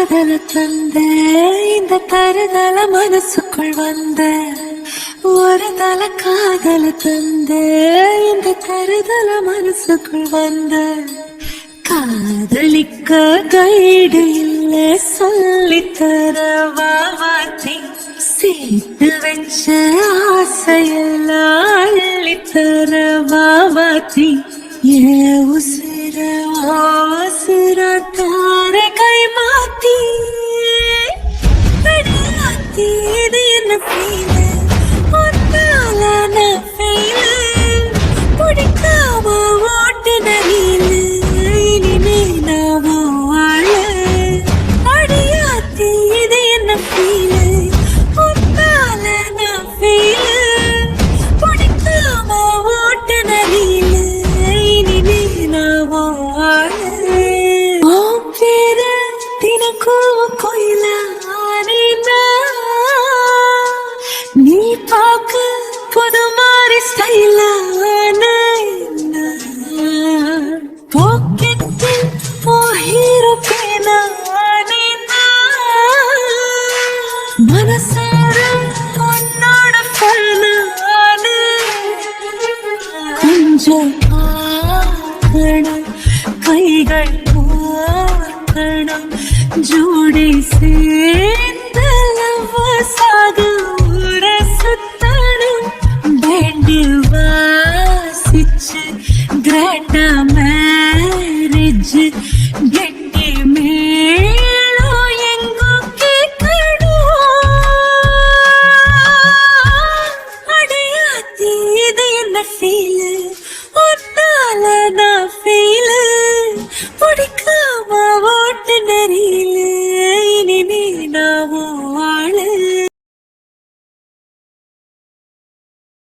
காதல தந்த இந்த தருதல மனசுக்குள் வந்த ஒரு தல காதல தந்த இந்த தருதல மனசுக்குள் வந்த காதலிக்க கைடு இல்ல சொல்லித்தர வாவாத்தி சேர்த்து வச்ச ஆசையெல்லாம் அள்ளித்தர வாவாத்தி ஏ உசிர உசிர தார கை மாத்தி மாத்தி இது என்ன ஃபீல் ஒன்னால நான் ஃபெயில் பிடிக்காம ஓட்டுன நீலு இனிமே நாவோ வாழ அடியாத்தி இது என்ன ஃபீல் ஒன்னால நான் ஃபெயில் பிடிக்காம ஓட்டுன நீலு இனிமே நாவோ வாழ உன் பேர தினக்கும் கோயில நீ பாக்க புது மாதிரி ஸ்டைலான பாக்கெட்டில் ஹீரோ பேனா மனசார உன்னோட ஃபேனான கொஞ்சம் பார்க்கணும் கைகள் பார்க்கணும் ஜோடி சேர்ந்து